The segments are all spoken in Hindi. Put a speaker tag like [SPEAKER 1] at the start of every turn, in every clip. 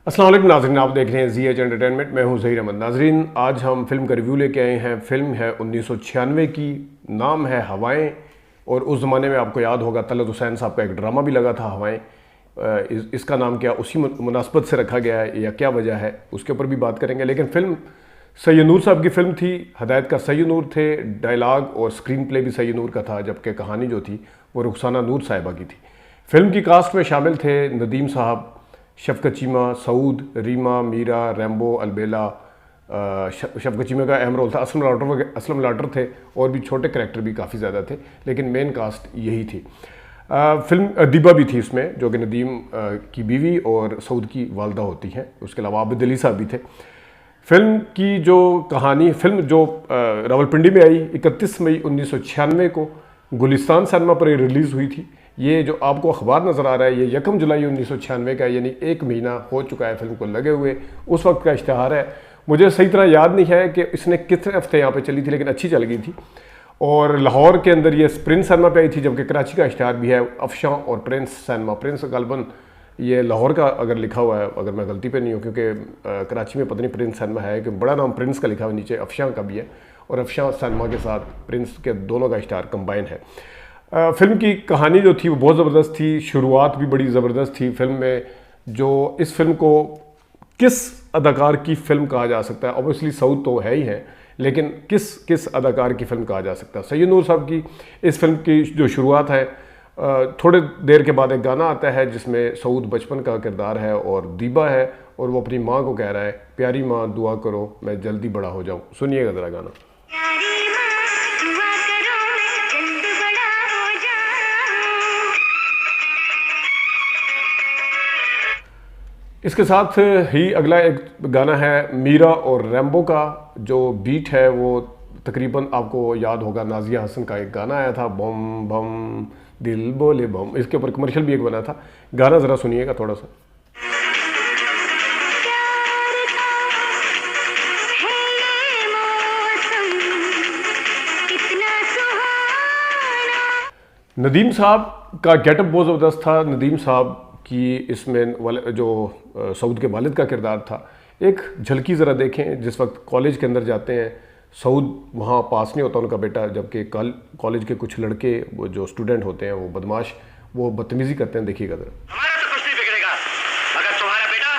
[SPEAKER 1] अस्सलाम वालेकुम नाज़रीन, आप देख रहे हैं ZH एंटरटेनमेंट। मैं हूं ज़हीर अहमद। नाज़रीन, आज हम फिल्म का रिव्यू लेके आए हैं। फिल्म है 1996 की, नाम है हवाएं। और उस ज़माने में आपको याद होगा तलत हुसैन साहब का एक ड्रामा भी लगा था हवाएं। इसका नाम क्या उसी मुनासबत से रखा गया है या क्या वजह है, उसके ऊपर भी बात करेंगे। लेकिन फ़िल्म सैयद नूर साहब की फ़िल्म थी, हदायत का सैयद नूर थे, डायलॉग और स्क्रीन प्ले भी सैयद नूर का था, जबकि कहानी जो थी वो रुखसाना नूर साहिबा की थी। फिल्म की कास्ट में शामिल थे नदीम साहब, शफ़क़त चीमा, सऊद, रीमा, मीरा, रैम्बो, अलबेला। शफ़क़त चीमा का अहम रोल था। असलम लाटर थे और भी छोटे करैक्टर भी काफ़ी ज़्यादा थे, लेकिन मेन कास्ट यही थी। फिल्म दीबा भी थी इसमें, जो कि नदीम की बीवी और सऊद की वालदा होती हैं। उसके अलावा आबिद अली साहब भी थे। फिल्म की जो कहानी, फिल्म जो रावलपिंडी में आई 31 मई 1996 को गुलिस्तान सिनेमा पर रिलीज़ हुई थी। ये जो आपको अखबार नज़र आ रहा है, ये 1 जुलाई 1996 का, यानी 1 महीना हो चुका है फिल्म को लगे हुए। उस वक्त का इश्तहार है। मुझे सही तरह याद नहीं है कि इसने कितने हफ्ते यहाँ पे चली थी, लेकिन अच्छी चल गई थी। और लाहौर के अंदर ये प्रिंस सिनेमा पे आई थी, जबकि कराची का इश्तहार भी है अफशां और प्रिंस सिनेमा। प्रिंस गालबन ये लाहौर का अगर लिखा हुआ है, अगर मैं गलती पे नहीं हूँ, क्योंकि कराची में पता नहीं प्रिंस सिनेमा है कि बड़ा नाम प्रिंस का लिखा हुआ, नीचे अफशां का भी है। और अफशां सिनेमा के साथ प्रिंस के दोनों का इश्तहार कंबाइन है। फिल्म की कहानी जो थी वो बहुत ज़बरदस्त थी। शुरुआत भी बड़ी ज़बरदस्त थी फिल्म में। जो इस फिल्म को किस अदाकार की फ़िल्म कहा जा सकता है, ऑब्वियसली सऊद तो है ही है, लेकिन किस अदाकार की फ़िल्म कहा जा सकता है। सैयद नूर साहब की इस फिल्म की जो शुरुआत है, थोड़े देर के बाद एक गाना आता है जिसमें सऊद बचपन का किरदार है और दीबा है, और वो अपनी माँ को कह रहा है, प्यारी माँ दुआ करो मैं जल्दी बड़ा हो जाऊँ। सुनिएगा ज़रा गाना। इसके साथ ही अगला एक गाना है मीरा और रैम्बो का। जो बीट है वो तकरीबन आपको याद होगा, नाजिया हसन का एक गाना आया था, बम बम दिल बोले बम। इसके ऊपर कमर्शियल भी एक बना था। गाना ज़रा सुनिएगा थोड़ा सा। नदीम साहब का गेटअप बहुत ज़बरदस्त था। नदीम साहब की इसमें जो सऊद के वालिद का किरदार था, एक झलकी ज़रा देखें। जिस वक्त कॉलेज के अंदर जाते हैं, सऊद वहाँ पास नहीं होता उनका बेटा, जबकि कॉलेज के कुछ लड़के वो जो स्टूडेंट होते हैं, वो बदमाश, वो बदतमीज़ी करते हैं। देखिएगा ज़रा।
[SPEAKER 2] हमारा तो कुछ नहीं बिगड़ेगा, मगर तुम्हारा बेटा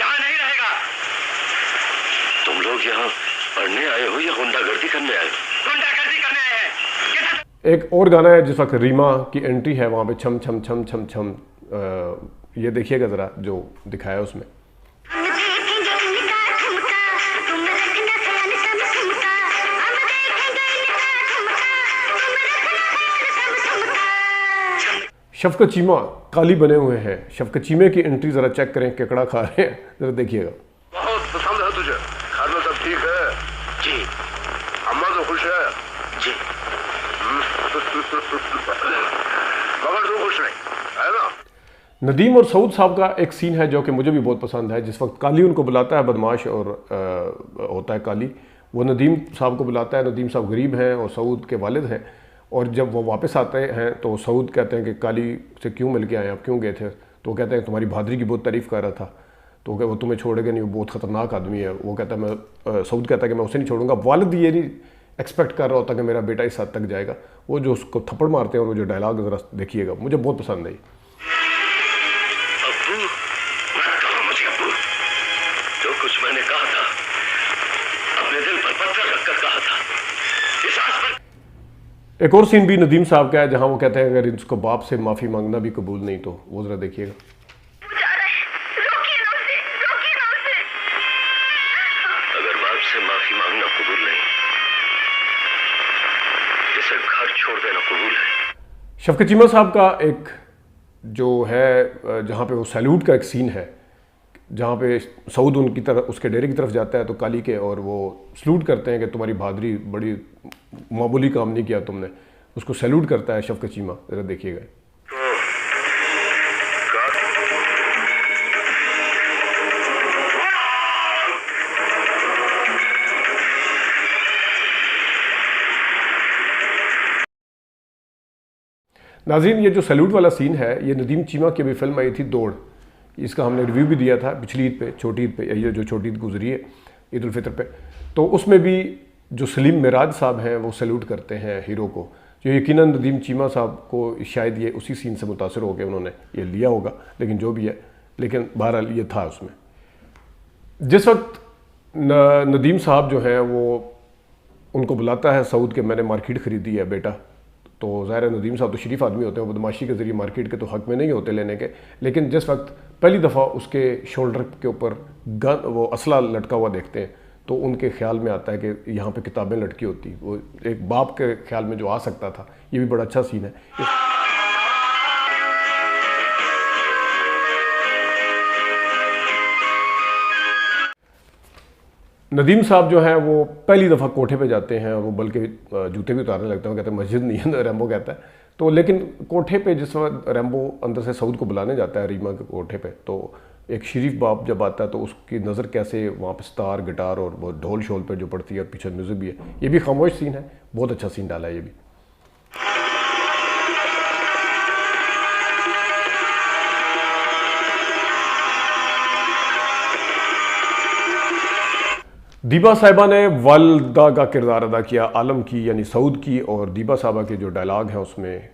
[SPEAKER 2] यहाँ नहीं रहेगा। तुम लोग यहाँ पढ़ने आए हो या गुंडागर्दी करने आए हो? गुंडागर्दी करने आए हैं।
[SPEAKER 1] एक और गाना है जिस वक्त रीमा की एंट्री है, वहाँ पे छम छम छम छम छम। ये देखिएगा ज़रा जो दिखाया उसमें। शफ़क़त चीमा काली बने हुए हैं। शफ़क़त चीमे की एंट्री ज़रा चेक करें, केकड़ा खा रहे हैं, ज़रा देखिएगा।
[SPEAKER 3] बहुत पसंद है तुझे, घर में सब ठीक है?
[SPEAKER 2] जी।
[SPEAKER 3] अम्मा तो खुश है?
[SPEAKER 2] जी।
[SPEAKER 3] मगर तू खुश नहीं है ना?
[SPEAKER 1] नदीम और सऊद साहब का एक सीन है जो कि मुझे भी बहुत पसंद है। जिस वक्त काली उनको बुलाता है, बदमाश और होता है काली, वो नदीम साहब को बुलाता है। नदीम साहब गरीब हैं और सऊद के वालिद हैं। और जब वो वापस आते हैं तो सऊद कहते हैं कि काली से क्यों मिल के आए, आप क्यों गए थे? तो वो कहते हैं तुम्हारी बहादुरी की बहुत तारीफ़ कर रहा था। तो वो तुम्हें छोड़ेगा नहीं, वो बहुत ख़तरनाक आदमी है। वो कहता है मैं सऊद कहता है कि मैं उसे नहीं छोड़ूंगा। वालिद ये नहीं एक्सपेक्ट कर रहा होता कि मेरा बेटा इस हद तक जाएगा। वो जो उसको थप्पड़ मारते हैं और वो जो डायलॉग ज़रा देखिएगा, मुझे बहुत पसंद है।
[SPEAKER 2] जो कुछ मैंने कहा था, अपने दिल पर पत्थर रखकर कहा था, इस आस पर।
[SPEAKER 1] एक और सीन भी नदीम साहब का है जहां वो कहते हैं अगर इसको बाप से माफ़ी मांगना भी कबूल नहीं तो, वो ज़रा देखिएगा।
[SPEAKER 2] अगर बाप से माफी मांगना कबूल नहीं, जिसे घर छोड़ देना कबूल है।
[SPEAKER 1] शफ़क़त चीमा साहब का एक जो है जहाँ पे वो सैल्यूट का एक सीन है, जहाँ पे सऊद उनकी तरफ, उसके डेरे की तरफ जाता है तो काली के, और वो सल्यूट करते हैं कि तुम्हारी बहादुरी, बड़ी मामूली काम नहीं किया तुमने। उसको सैल्यूट करता है शफ़क़त चीमा, ज़रा देखिएगा। नाज़रीन, ये जो सैल्यूट वाला सीन है, ये नदीम चीमा की भी फिल्म आई थी दौड़। इसका हमने रिव्यू भी दिया था पिछली ईद पे, छोटी ईद पे, ये जो छोटी ईद गुजरी है ईद उल फितर पे। तो उसमें भी जो सलीम मिराज साहब हैं वो सैल्यूट करते हैं हीरो को, जो यकीनन नदीम चीमा साहब को शायद ये उसी सीन से मुतासर होकर उन्होंने ये लिया होगा, लेकिन जो भी है, लेकिन बहरहाल ये था उसमें। जिस वक्त नदीम साहब जो हैं वो उनको बुलाता है सऊद के मैंने मार्केट ख़रीदी है बेटा, तो ज़ाहिर है नदीम साहब तो शरीफ आदमी होते हैं, बदमाशी के ज़रिए मार्केट के तो हक़ में नहीं होते लेने के, लेकिन जिस वक्त पहली दफ़ा उसके शोल्डर के ऊपर गन वो असला लटका हुआ देखते हैं तो उनके ख्याल में आता है कि यहाँ पे किताबें लटकी होती, वो एक बाप के ख्याल में जो आ सकता था। ये भी बड़ा अच्छा सीन है। नदीम साहब जो हैं वो पहली दफ़ा कोठे पे जाते हैं और वो बल्कि जूते भी उतारने लगते हैं, कहते हैं मस्जिद नहीं है, रैम्बो कहता है। तो लेकिन कोठे पे जिस वक्त रैम्बो अंदर से सऊद को बुलाने जाता है रीमा के कोठे पे, तो एक शरीफ बाप जब आता है तो उसकी नज़र कैसे वहाँ पे सितार गिटार और वो ढोल शोल पे जो पड़ती है और पीछे म्यूज़िक भी है, ये भी खामोश सीन है, बहुत अच्छा सीन डाला है ये भी। दीबा साहिबा ने वालदा का किरदार अदा किया आलम की यानी सऊद की, और दीबा साहिबा के जो डायलॉग हैं उसमें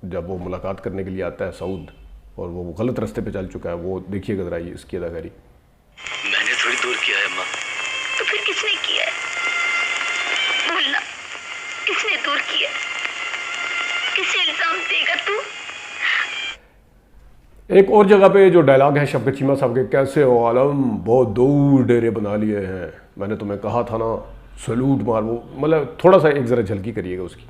[SPEAKER 1] जब वो मुलाकात करने के लिए आता है सऊद और वो गलत रास्ते पे चल चुका है, वो देखिएगा जरा इसकी अदाकारी।
[SPEAKER 2] मैंने थोड़ी दूर किया है माँ।
[SPEAKER 4] तो फिर किसने किया है? बोलना, किसने दूर किया? किसे इल्जाम देगा तू?
[SPEAKER 1] एक और जगह पे जो डायलॉग है शफकत चीमा साहब के, कैसे हो आलम, बहुत दूर डेरे बना लिए हैं, मैंने तुम्हें कहा था ना सलूट मार, वो मतलब थोड़ा सा एक ज़रा झलकी करिएगा उसकी।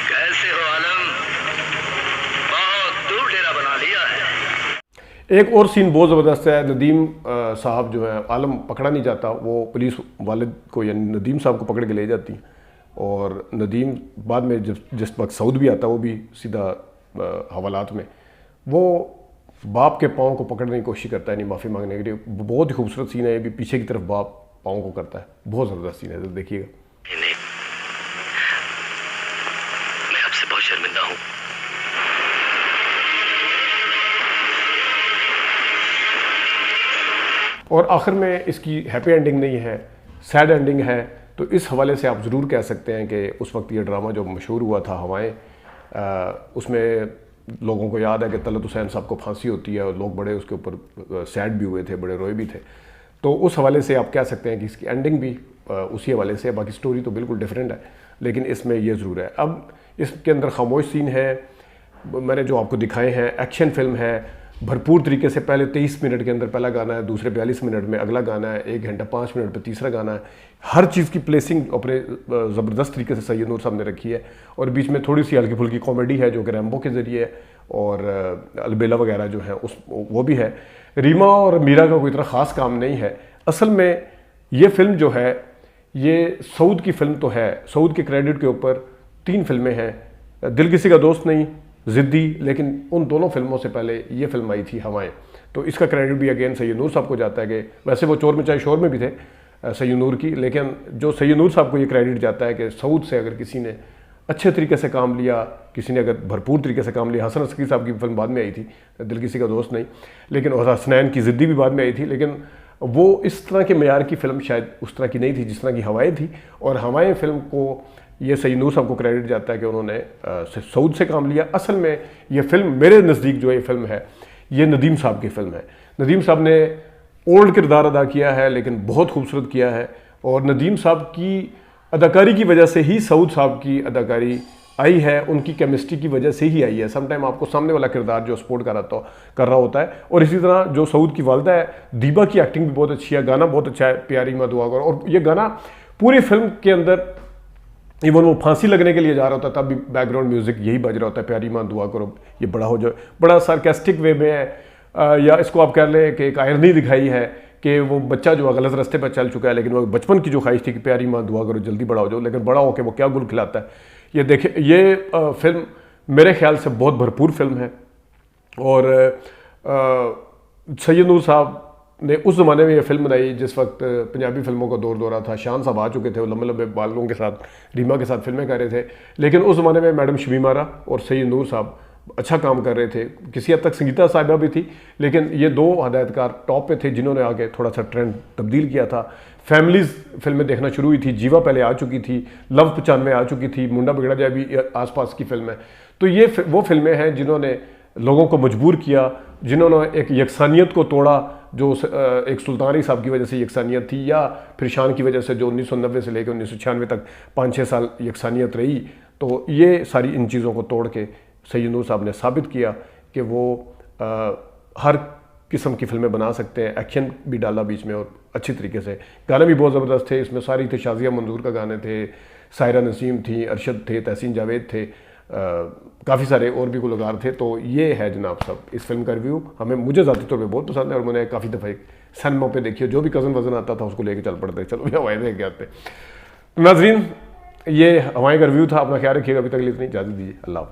[SPEAKER 2] कैसे हो आलम, बहुत दूर डेरा बना लिया है।
[SPEAKER 1] एक और सीन बहुत ज़बरदस्त है, नदीम साहब जो है, आलम पकड़ा नहीं जाता, वो पुलिस वालिद को यानी नदीम साहब को पकड़ के ले जाती है, और नदीम बाद में जिस वक्त सऊद भी आता है वो भी सीधा हवालात में वो बाप के पाँव को पकड़ने की कोशिश करता है, नहीं माफ़ी मांगने के लिए। बहुत ही खूबसूरत सीन है ये भी, पीछे की तरफ बाप पाँव को करता है, बहुत ज़बरदस्त सीन है, तो देखिएगा।
[SPEAKER 2] नहीं, मैं आपसे बहुत शर्मिंदा हूँ।
[SPEAKER 1] और आखिर में इसकी हैप्पी एंडिंग नहीं है, सैड एंडिंग है। तो इस हवाले से आप ज़रूर कह सकते हैं कि उस वक्त ये ड्रामा जो मशहूर हुआ था हवाएं, उसमें लोगों को याद है कि तलत हुसैन साहब को फांसी होती है और लोग बड़े उसके ऊपर सैड भी हुए थे, बड़े रोए भी थे। तो उस हवाले से आप कह सकते हैं कि इसकी एंडिंग भी उसी हवाले से है, बाकी स्टोरी तो बिल्कुल डिफरेंट है, लेकिन इसमें ये ज़रूर है। अब इसके अंदर खामोश सीन है, मैंने जो आपको दिखाए हैं, एक्शन फिल्म है भरपूर तरीके से। पहले 23 मिनट के अंदर पहला गाना है, दूसरे 42 मिनट में अगला गाना है, 1 घंटा 5 मिनट पे तीसरा गाना है। हर चीज़ की प्लेसिंग अपने ज़बरदस्त तरीके से सैयद नूर साहब ने रखी है, और बीच में थोड़ी सी हल्की फुल्की कॉमेडी है जो कि रैम्बो के ज़रिए और अलबेला वगैरह जो है उस वो भी है। रीमा और मीरा का कोई इतना ख़ास काम नहीं है। असल में ये फिल्म जो है ये सऊद की फ़िल्म तो है, सऊद के क्रेडिट के ऊपर 3 फिल्में हैं, दिल किसी का दोस्त नहीं, ज़िद्दी, लेकिन उन दोनों फिल्मों से पहले ये फिल्म आई थी हवाएं। तो इसका क्रेडिट भी अगेन सैयद नूर साहब को जाता है कि वैसे वो चोर मचाए शोर में भी थे सैयद नूर की, लेकिन जो सैयद नूर साहब को ये क्रेडिट जाता है कि सऊद से अगर किसी ने अच्छे तरीके से काम लिया, किसी ने अगर भरपूर तरीके से काम लिया। हसन अस्करी साहब की फिल्म बाद में आई थी, दिल किसी का दोस्त नहीं, लेकिन हसनैन की ज़िद्दी भी बाद में आई थी, लेकिन वो इस तरह के मेयार की फ़िल्म शायद उस तरह की नहीं थी जिस तरह की हवाएं थी। और हवाएं फिल्म को ये सैयद नूर साहब को क्रेडिट जाता है कि उन्होंने सऊद से काम लिया। असल में ये फिल्म मेरे नज़दीक जो ये फिल्म है ये नदीम साहब की फ़िल्म है। नदीम साहब ने ओल्ड किरदार अदा किया है लेकिन बहुत खूबसूरत किया है, और नदीम साहब की अदाकारी की वजह से ही सऊद साहब की अदाकारी आई है, उनकी केमिस्ट्री की वजह से ही आई है। समटाइम आपको सामने वाला किरदार जो सपोर्ट कर रहा होता है। और इसी तरह जो सऊद की वालदा है दीबा की एक्टिंग भी बहुत अच्छी है, गाना बहुत अच्छा है प्यारी माँ दुआ करो। और ये गाना पूरी फिल्म के अंदर इवन वो फांसी लगने के लिए जा रहा होता तब भी बैकग्राउंड म्यूजिक यही बज रहा होता है, प्यारी माँ दुआ करो, ये बड़ा हो जाए, बड़ा सार्केस्टिक वे में है। या इसको आप कह लें कि एक आयरनी दिखाई है कि वो बच्चा जो गलत रास्ते पर चल चुका है, लेकिन वो बचपन की जो ख्वाहिश थी कि प्यारी माँ दुआ करो जल्दी बड़ा हो जाओ, लेकिन बड़ा होकर वो क्या गुल खिलाता है। ये देखे, ये फिल्म मेरे ख्याल से बहुत भरपूर फिल्म है। और सैयद नूर साहब ने उस ज़माने में ये फिल्म बनाई जिस वक्त पंजाबी फिल्मों का दौर दौरा था। शान साहब आ चुके थे, वो लंबे लंबे बालों के साथ रीमा के साथ फिल्में कर रहे थे। लेकिन उस ज़माने में मैडम शमीम आरा और सैयद नूर साहब अच्छा काम कर रहे थे। किसी हद तक संगीता साहिबा भी थी, लेकिन ये दो हदायतकार टॉप पे थे जिन्होंने आगे थोड़ा सा ट्रेंड तब्दील किया था। फैमिलीज़ फिल्में देखना शुरू हुई थी। जीवा पहले आ चुकी थी, लव 95 आ चुकी थी, मुंडा बिगड़ा जाए भी आसपास की फिल्म है। तो ये वो फिल्में हैं जिन्होंने लोगों को मजबूर किया, जिन्होंने एक यकसानियत को तोड़ा, जो एक सुल्तानी साहब की वजह से यकसानियत थी, या फिर शान की वजह से जो 1990 से लेकर 1996 तक 5-6 साल यकसानियत रही। तो ये सारी इन चीज़ों को तोड़ के सैयद नूर साहब ने साबित किया कि वो हर किस्म की फिल्में बना सकते हैं। एक्शन भी डाला बीच में और अच्छी तरीके से। गाने भी बहुत ज़बरदस्त थे, इसमें सारी थे शाजिया मंजूर का गाने थे, सायरा नसीम थी, अरशद थे, तहसीन जावेद थे, काफ़ी सारे और भी गुलकार थे। तो ये है जनाब सब इस फिल्म का रिव्यू। मुझे ज़ाती तौर पे बहुत पसंद है और मैंने काफ़ी दफ़ा सिनेमा पे देखी है। जो भी कज़न वज़न आता था उसको लेके चल पड़ते, चलो भैया हवाएं देख के आते। नाजरीन, ये हवाएं का रिव्यू था। अपना ख्याल रखिएगा। अभी तक के लिए इतनी इजाज़त दीजिए। अल्लाह हाफ़िज़।